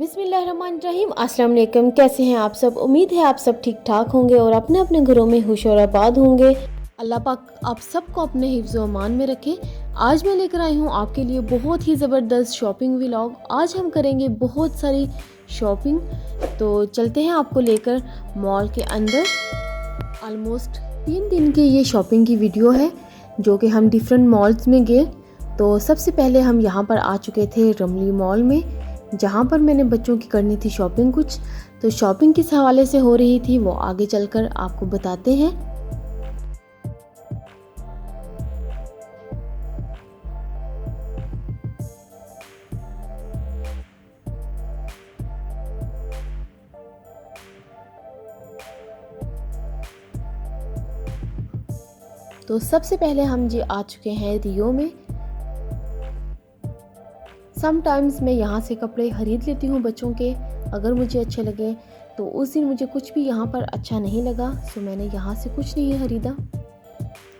बिस्मिल्लाहिर्रहमानिर्रहीम। अस्सलाम वालेकुम। कैसे हैं आप सब? उम्मीद है आप सब ठीक ठाक होंगे और अपने अपने घरों में खुश और आबाद होंगे। अल्लाह पाक आप सबको अपने हिफ्ज़ व अमान में रखे। आज मैं लेकर आई हूँ आपके लिए बहुत ही ज़बरदस्त शॉपिंग व्लॉग। आज हम करेंगे बहुत सारी शॉपिंग, तो चलते हैं आपको लेकर मॉल के अंदर। ऑलमोस्ट 3 दिन की ये शॉपिंग की वीडियो है जो कि हम डिफरेंट मॉल्स में गए। तो सबसे पहले हम यहाँ पर आ चुके थे रमली मॉल में, जहाँ पर मैंने बच्चों की करनी थी शॉपिंग कुछ। तो शॉपिंग किस हवाले से हो रही थी वो आगे चलकर आपको बताते हैं। तो सबसे पहले हम जी आ चुके हैं रियो में। समटाइम्स मैं यहाँ से कपड़े ख़रीद लेती हूँ बच्चों के, अगर मुझे अच्छे लगे। तो उस दिन मुझे कुछ भी यहाँ पर अच्छा नहीं लगा, सो मैंने यहाँ से कुछ नहीं ख़रीदा।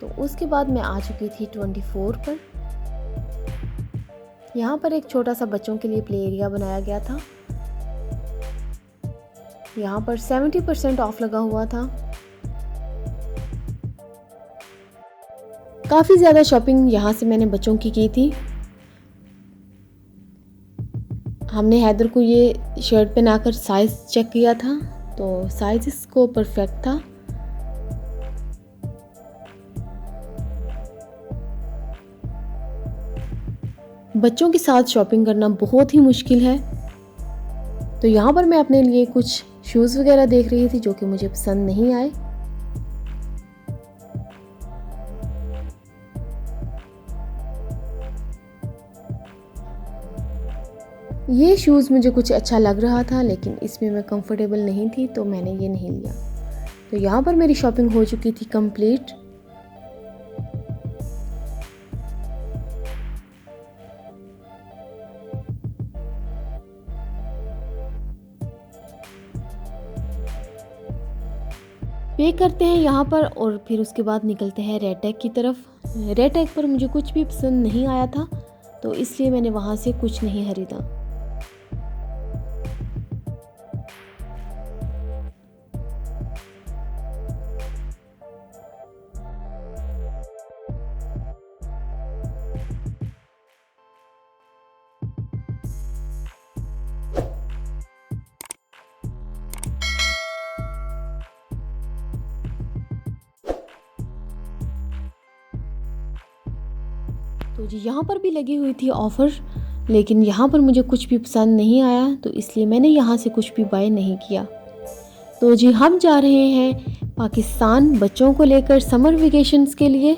तो उसके बाद मैं आ चुकी थी 24 पर। यहाँ पर एक छोटा सा बच्चों के लिए प्ले एरिया बनाया गया था। यहाँ पर 70% ऑफ लगा हुआ था। काफ़ी ज़्यादा शॉपिंग यहाँ से मैंने बच्चों की थी। हमने हैदर को ये शर्ट पहनाकर साइज़ चेक किया था, तो साइज़ इसको परफेक्ट था। बच्चों के साथ शॉपिंग करना बहुत ही मुश्किल है। तो यहाँ पर मैं अपने लिए कुछ शूज़ वगैरह देख रही थी जो कि मुझे पसंद नहीं आए। ये शूज़ मुझे कुछ अच्छा लग रहा था, लेकिन इसमें मैं कंफर्टेबल नहीं थी, तो मैंने ये नहीं लिया। तो यहाँ पर मेरी शॉपिंग हो चुकी थी कंप्लीट। पे करते हैं यहाँ पर और फिर उसके बाद निकलते हैं रेड टैग की तरफ। रेड टैग पर मुझे कुछ भी पसंद नहीं आया था, तो इसलिए मैंने वहाँ से कुछ नहीं खरीदा। तो जी यहाँ पर भी लगी हुई थी ऑफ़र, लेकिन यहाँ पर मुझे कुछ भी पसंद नहीं आया, तो इसलिए मैंने यहाँ से कुछ भी बाय नहीं किया। तो जी हम जा रहे हैं पाकिस्तान बच्चों को लेकर समर वेकेशंस के लिए,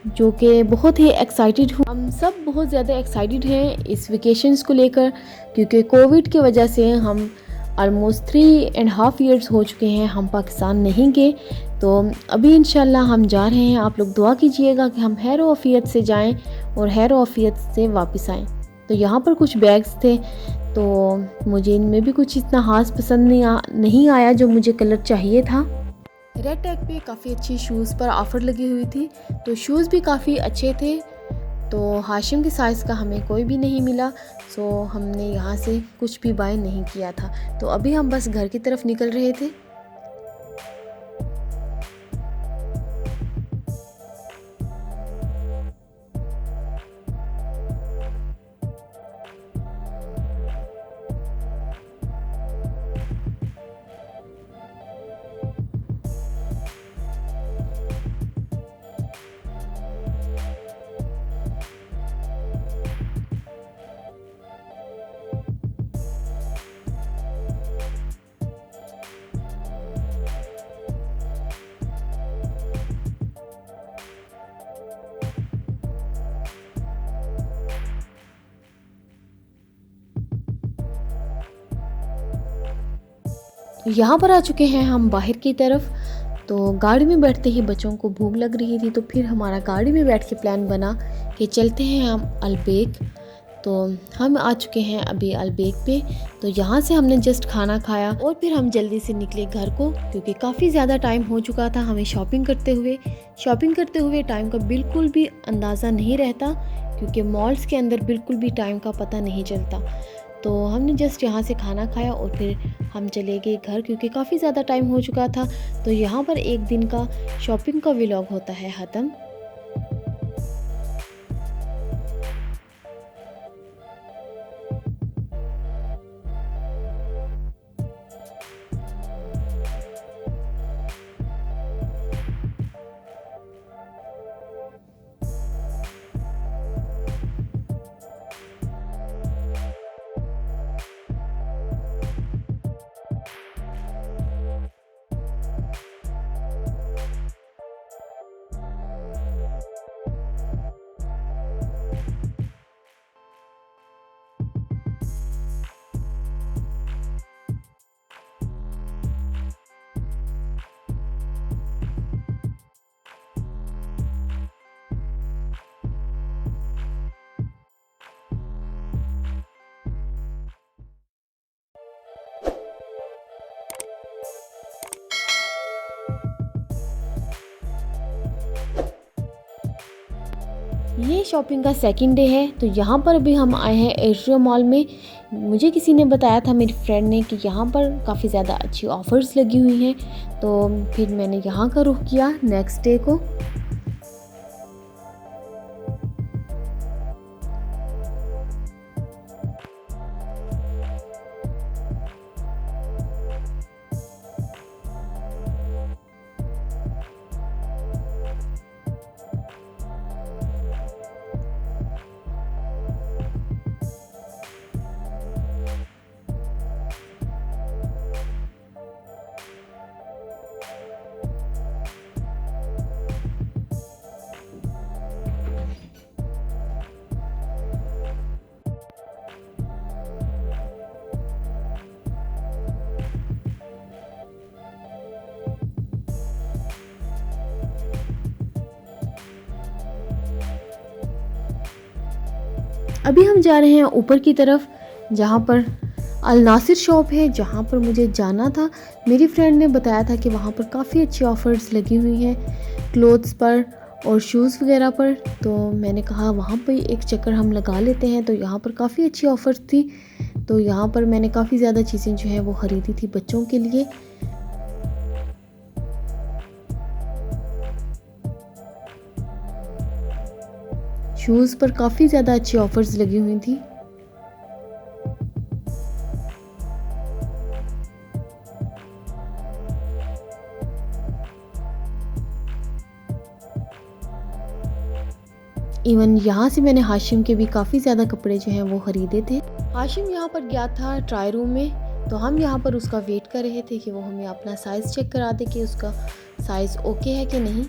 जो कि बहुत ही एक्साइटेड हूँ। हम सब बहुत ज़्यादा एक्साइटेड हैं इस वेकेशंस को लेकर, क्योंकि कोविड की वजह से हम ऑलमोस्ट 3.5 ईयर्स हो चुके हैं हम पाकिस्तान नहीं गए। तो अभी इंशाल्लाह हम जा रहे हैं। आप लोग दुआ कीजिएगा कि हम खैर आफियत से जाएं और खैर आफियत से वापस आएं। तो यहाँ पर कुछ बैग्स थे, तो मुझे इनमें भी कुछ इतना खास पसंद नहीं आया जो मुझे कलर चाहिए था। रेड टैग पे काफ़ी अच्छी शूज़ पर ऑफ़र लगी हुई थी, तो शूज़ भी काफ़ी अच्छे थे। तो हाशिम के साइज़ का हमें कोई भी नहीं मिला, सो हमने यहाँ से कुछ भी बाय नहीं किया था। तो अभी हम बस घर की तरफ निकल रहे थे। यहाँ पर आ चुके हैं हम बाहर की तरफ। तो गाड़ी में बैठते ही बच्चों को भूख लग रही थी, तो फिर हमारा गाड़ी में बैठ के प्लान बना कि चलते हैं हम अलबेक। तो हम आ चुके हैं अभी अलबेक पे। तो यहाँ से हमने जस्ट खाना खाया और फिर हम जल्दी से निकले घर को, क्योंकि काफ़ी ज़्यादा टाइम हो चुका था हमें शॉपिंग करते हुए टाइम का बिल्कुल भी अंदाज़ा नहीं रहता, क्योंकि मॉल्स के अंदर बिल्कुल भी टाइम का पता नहीं चलता। तो हमने जस्ट यहाँ से खाना खाया और फिर हम चले गए घर, क्योंकि काफ़ी ज़्यादा टाइम हो चुका था। तो यहाँ पर एक दिन का शॉपिंग का व्लॉग होता है ख़त्म। ये शॉपिंग का सेकंड डे है। तो यहाँ पर अभी हम आए हैं एशिया मॉल में। मुझे किसी ने बताया था, मेरी फ्रेंड ने, कि यहाँ पर काफ़ी ज़्यादा अच्छी ऑफ़र्स लगी हुई हैं। तो फिर मैंने यहाँ का रुख किया नेक्स्ट डे को। अभी हम जा रहे हैं ऊपर की तरफ, जहाँ पर अल नासिर शॉप है, जहाँ पर मुझे जाना था। मेरी फ्रेंड ने बताया था कि वहाँ पर काफ़ी अच्छी ऑफ़र्स लगी हुई हैं क्लोथ्स पर और शूज़ वगैरह पर। तो मैंने कहा वहाँ पर एक चक्कर हम लगा लेते हैं। तो यहाँ पर काफ़ी अच्छी ऑफ़र्स थी। तो यहाँ पर मैंने काफ़ी ज़्यादा चीज़ें जो है वो ख़रीदी थी बच्चों के लिए। शूज़ पर काफ़ी ज़्यादा अच्छी ऑफ़र्स लगी हुई थी। इवन यहाँ से मैंने हाशिम के भी काफ़ी ज़्यादा कपड़े जो हैं वो ख़रीदे थे। हाशिम यहाँ पर गया था ट्राई रूम में, तो हम यहाँ पर उसका वेट कर रहे थे कि वो हमें अपना साइज़ चेक करा दे कि उसका साइज़ ओके है कि नहीं।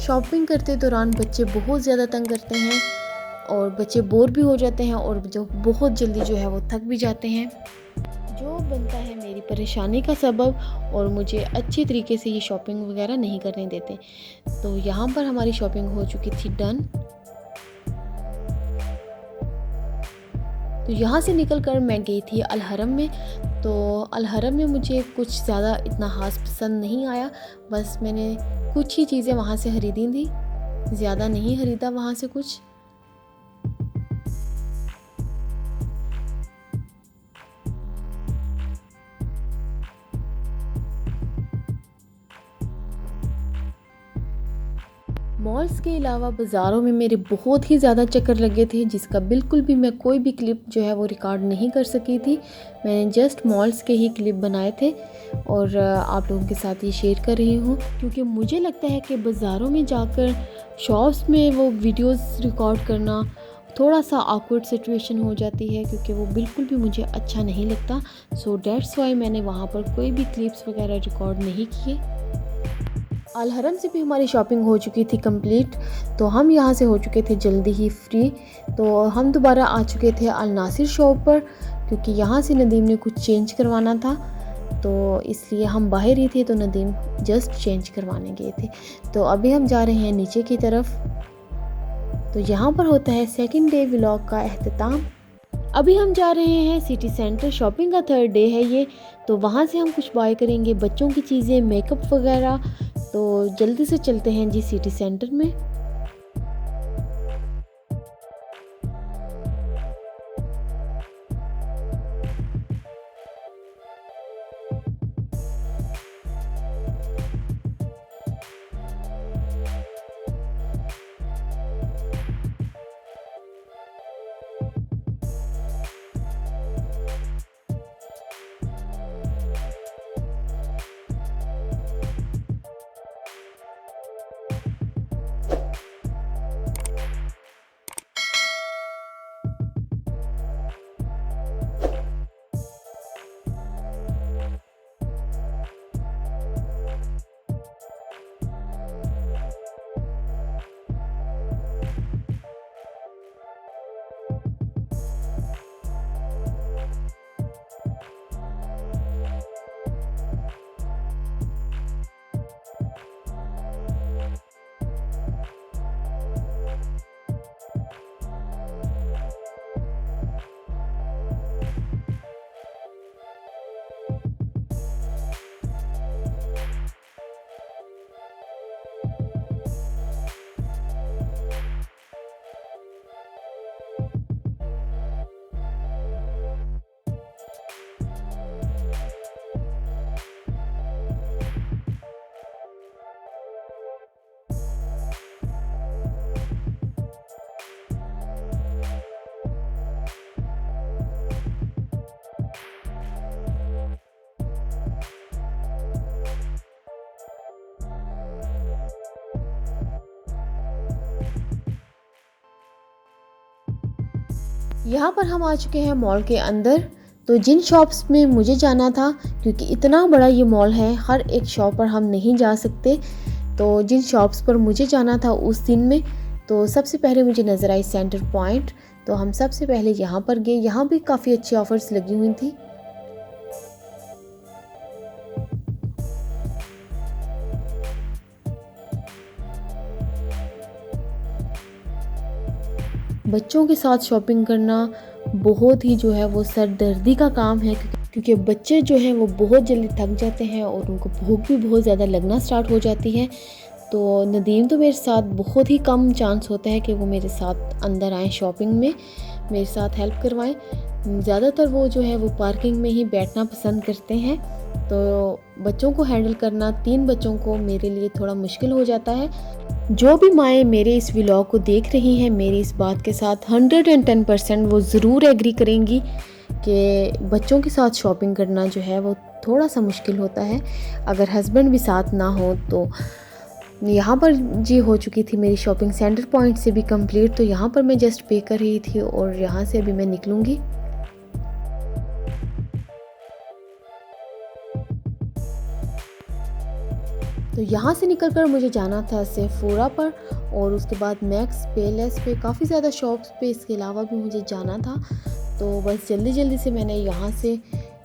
शॉपिंग करते दौरान बच्चे बहुत ज़्यादा तंग करते हैं और बच्चे बोर भी हो जाते हैं और जो बहुत जल्दी जो है वो थक भी जाते हैं, जो बनता है मेरी परेशानी का सबब, और मुझे अच्छे तरीके से ये शॉपिंग वगैरह नहीं करने देते। तो यहाँ पर हमारी शॉपिंग हो चुकी थी डन। तो यहाँ से निकलकर मैं गई थी अल हरम में। तो अल हरम में मुझे कुछ ज़्यादा इतना ख़ास पसंद नहीं आया। बस मैंने कुछ ही चीज़ें वहाँ से ख़रीदी थी, ज़्यादा नहीं ख़रीदा वहाँ से कुछ। मॉल्स के अलावा बाज़ारों में मेरे बहुत ही ज़्यादा चक्कर लगे थे, जिसका बिल्कुल भी मैं कोई भी क्लिप जो है वो रिकॉर्ड नहीं कर सकी थी। मैंने जस्ट मॉल्स के ही क्लिप बनाए थे और आप लोगों के साथ ये शेयर कर रही हूँ, क्योंकि मुझे लगता है कि बाज़ारों में जाकर शॉप्स में वो वीडियोस रिकॉर्ड करना थोड़ा सा ऑकवर्ड सिचुएशन हो जाती है, क्योंकि वो बिल्कुल भी मुझे अच्छा नहीं लगता। सो डेट्स वाई मैंने वहाँ पर कोई भी क्लिप्स वगैरह रिकॉर्ड नहीं किए। अल हरम से भी हमारी शॉपिंग हो चुकी थी कंप्लीट। तो हम यहाँ से हो चुके थे जल्दी ही फ्री। तो हम दोबारा आ चुके थे अल नासिर शॉप पर, क्योंकि यहाँ से नदीम ने कुछ चेंज करवाना था, तो इसलिए हम बाहर ही थे। तो नदीम जस्ट चेंज करवाने गए थे। तो अभी हम जा रहे हैं नीचे की तरफ। तो यहाँ पर होता है सेकंड डे व्लॉग का अख्ताम। अभी हम जा रहे हैं सिटी सेंटर, शॉपिंग का थर्ड डे है ये। तो वहाँ से हम कुछ बाय करेंगे, बच्चों की चीज़ें, मेकअप वगैरह। तो जल्दी से चलते हैं जी सिटी सेंटर में। यहाँ पर हम आ चुके हैं मॉल के अंदर। तो जिन शॉप्स में मुझे जाना था, क्योंकि इतना बड़ा ये मॉल है, हर एक शॉप पर हम नहीं जा सकते, तो जिन शॉप्स पर मुझे जाना था उस दिन में, तो सबसे पहले मुझे नज़र आई सेंटर पॉइंट। तो हम सबसे पहले यहाँ पर गए। यहाँ भी काफ़ी अच्छी ऑफ़र्स लगी हुई थी। बच्चों के साथ शॉपिंग करना बहुत ही जो है वो सरदर्दी का काम है, क्योंकि बच्चे जो हैं वो बहुत जल्दी थक जाते हैं और उनको भूख भी बहुत ज़्यादा लगना स्टार्ट हो जाती है। तो नदीम तो मेरे साथ बहुत ही कम चांस होता है कि वो मेरे साथ अंदर आएँ, शॉपिंग में मेरे साथ हेल्प करवाएं। ज़्यादातर वो जो है वो पार्किंग में ही बैठना पसंद करते हैं। तो बच्चों को हैंडल करना, 3 बच्चों को, मेरे लिए थोड़ा मुश्किल हो जाता है। जो भी माएँ मेरे इस व्लॉग को देख रही हैं, मेरी इस बात के साथ 110% वो ज़रूर एग्री करेंगी कि बच्चों के साथ शॉपिंग करना जो है वो थोड़ा सा मुश्किल होता है अगर हस्बैंड भी साथ ना हो। तो यहाँ पर जी हो चुकी थी मेरी शॉपिंग सेंटर पॉइंट से भी कंप्लीट। तो यहाँ पर मैं जस्ट पे कर रही थी और यहाँ से अभी मैं निकलूँगी। तो यहाँ से निकलकर मुझे जाना था सेफोरा पर और उसके बाद मैक्स, पेलेस पे, काफ़ी ज़्यादा शॉप्स पे इसके अलावा भी मुझे जाना था। तो बस जल्दी जल्दी से मैंने यहाँ से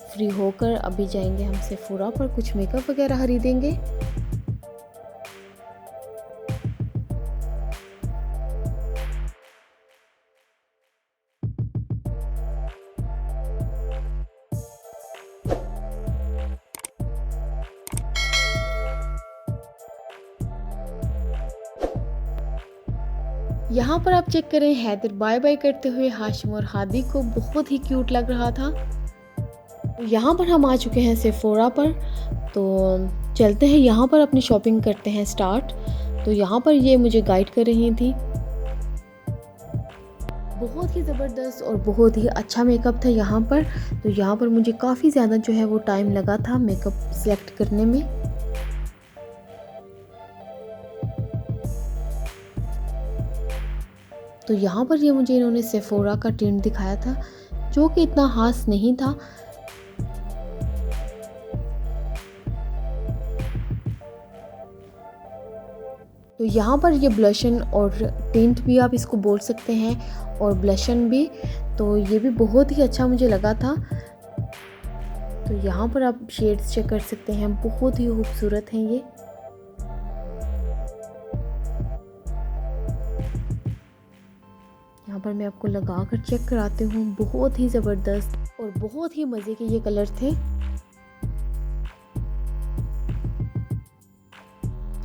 फ्री होकर अभी जाएंगे हम सेफोरा पर, कुछ मेकअप वगैरह खरीदेंगे। यहाँ पर आप चेक करें, हैदर बाय बाय करते हुए हाशिम और हादी को, बहुत ही क्यूट लग रहा था। यहाँ पर हम आ चुके हैं सेफोरा पर। तो चलते हैं यहाँ पर अपनी शॉपिंग करते हैं स्टार्ट। तो यहाँ पर ये मुझे गाइड कर रही थी। बहुत ही ज़बरदस्त और बहुत ही अच्छा मेकअप था यहाँ पर। तो यहाँ पर मुझे काफ़ी ज़्यादा जो है वो टाइम लगा था मेकअप सेलेक्ट करने में। तो यहाँ पर ये मुझे इन्होंने सेफोरा का टिंट दिखाया था, जो कि इतना खास नहीं था। तो यहाँ पर ये ब्लशन और टिंट भी आप इसको बोल सकते हैं, और ब्लशन भी, तो ये भी बहुत ही अच्छा मुझे लगा था। तो यहाँ पर आप शेड्स चेक कर सकते हैं, बहुत ही खूबसूरत हैं ये। यहाँ पर मैं आपको लगा कर चेक कराती हूँ, बहुत ही ज़बरदस्त और बहुत ही मज़े के ये कलर थे।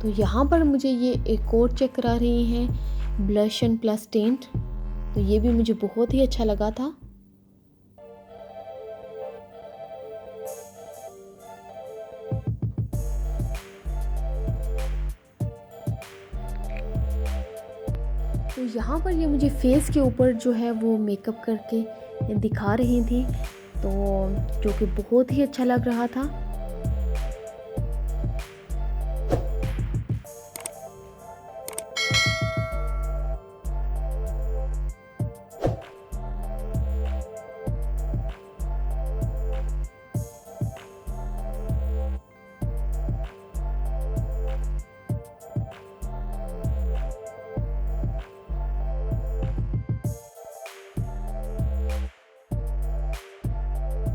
तो यहाँ पर मुझे ये एक और चेक करा रही हैं, ब्लशन प्लस टिंट। तो ये भी मुझे बहुत ही अच्छा लगा था। तो यहाँ पर ये मुझे फेस के ऊपर जो है वो मेकअप करके दिखा रही थी, तो जो कि बहुत ही अच्छा लग रहा था।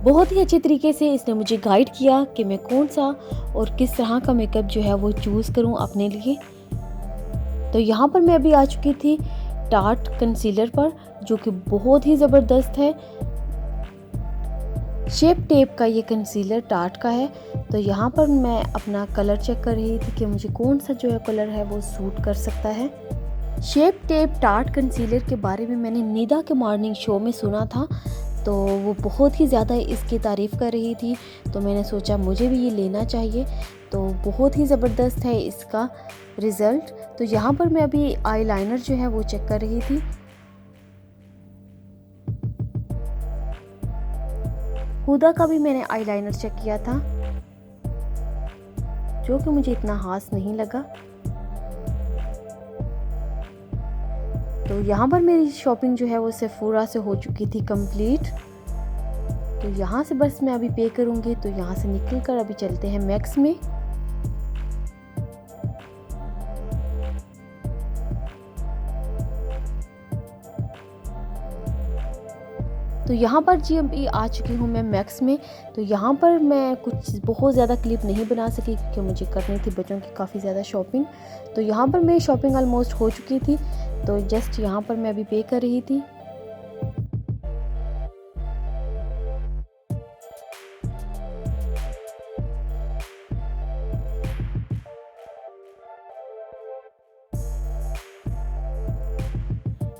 बहुत ही अच्छे तरीके से इसने मुझे गाइड किया कि मैं कौन सा और किस तरह का मेकअप जो है वो चूज़ करूं अपने लिए। तो यहाँ पर मैं अभी आ चुकी थी टार्ट कंसीलर पर, जो कि बहुत ही ज़बरदस्त है। शेप टेप का ये कंसीलर टार्ट का है। तो यहाँ पर मैं अपना कलर चेक कर रही थी कि मुझे कौन सा जो है कलर है वो सूट कर सकता है। शेप टेप टार्ट कंसीलर के बारे में मैंने निदा के मॉर्निंग शो में सुना था, तो वो बहुत ही ज़्यादा इसकी तारीफ़ कर रही थी, तो मैंने सोचा मुझे भी ये लेना चाहिए। तो बहुत ही ज़बरदस्त है इसका रिज़ल्ट। तो यहाँ पर मैं अभी आईलाइनर जो है वो चेक कर रही थी। हुदा का भी मैंने आईलाइनर चेक किया था, जो कि मुझे इतना खास नहीं लगा। तो यहाँ पर मेरी शॉपिंग जो है वो सेफोरा से हो चुकी थी कंप्लीट। तो यहाँ से बस मैं अभी पे करूँगी। तो यहाँ से निकल कर अभी चलते हैं मैक्स में। तो यहाँ पर जी अभी आ चुकी हूँ मैं मैक्स में। तो यहाँ पर मैं कुछ बहुत ज़्यादा क्लिप नहीं बना सकी क्योंकि मुझे करनी थी बच्चों की काफ़ी ज़्यादा शॉपिंग। तो यहाँ पर मेरी शॉपिंग ऑलमोस्ट हो चुकी थी। तो जस्ट यहाँ पर मैं अभी पे कर रही थी।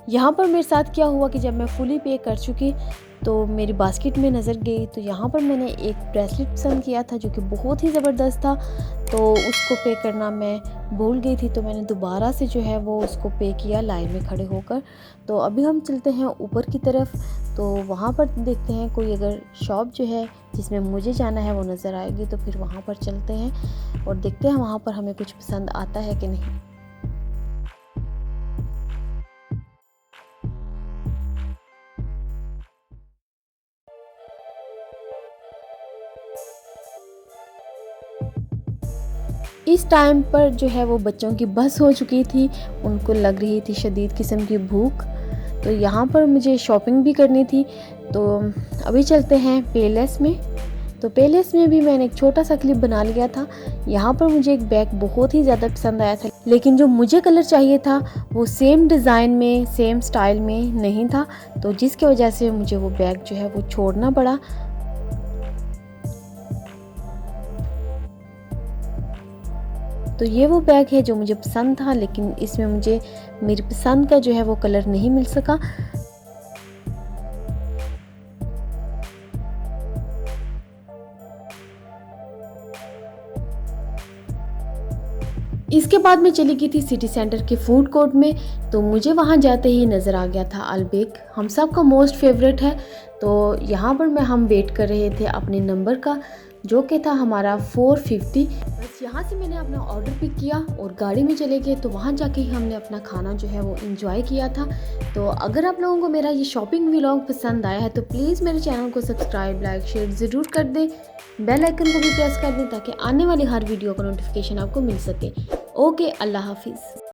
यहाँ पर मेरे साथ क्या हुआ कि जब मैं फुली पे कर चुकी तो मेरी बास्केट में नज़र गई। तो यहाँ पर मैंने एक ब्रेसलेट पसंद किया था जो कि बहुत ही ज़बरदस्त था, तो उसको पे करना मैं भूल गई थी। तो मैंने दोबारा से जो है वो उसको पे किया लाइन में खड़े होकर। तो अभी हम चलते हैं ऊपर की तरफ। तो वहाँ पर देखते हैं कोई अगर शॉप जो है जिसमें मुझे जाना है वो नज़र आएगी, तो फिर वहाँ पर चलते हैं और देखते हैं वहाँ पर हमें कुछ पसंद आता है कि नहीं। इस टाइम पर जो है वो बच्चों की बस हो चुकी थी, उनको लग रही थी शदीद किस्म की भूख। तो यहाँ पर मुझे शॉपिंग भी करनी थी। तो अभी चलते हैं पेलेस में। तो पेलेस में भी मैंने एक छोटा सा क्लिप बना लिया था। यहाँ पर मुझे एक बैग बहुत ही ज़्यादा पसंद आया था, लेकिन जो मुझे कलर चाहिए था वो सेम डिज़ाइन में सेम स्टाइल में नहीं था, तो जिसकी वजह से मुझे वो बैग जो है वो छोड़ना पड़ा। तो ये वो बैग है जो मुझे पसंद था, लेकिन इसमें मुझे मेरी पसंद का जो है वो कलर नहीं मिल सका। इसके बाद मैं चली गई थी सिटी सेंटर के फूड कोर्ट में। तो मुझे वहाँ जाते ही नज़र आ गया था अलबेक, हम सब का मोस्ट फेवरेट है। तो यहाँ पर हम वेट कर रहे थे अपने नंबर का, जो कि था हमारा 450। बस यहाँ से मैंने अपना ऑर्डर पिक किया और गाड़ी में चले गए। तो वहाँ जाके ही हमने अपना खाना जो है वो एंजॉय किया था। तो अगर आप लोगों को मेरा ये शॉपिंग व्लॉग पसंद आया है तो प्लीज़ मेरे चैनल को सब्सक्राइब, लाइक, शेयर ज़रूर कर दें। बेल आइकन को भी प्रेस कर दें ताकि आने वाली हर वीडियो का नोटिफिकेशन आपको मिल सके। ओके, अल्लाह हाफिज़।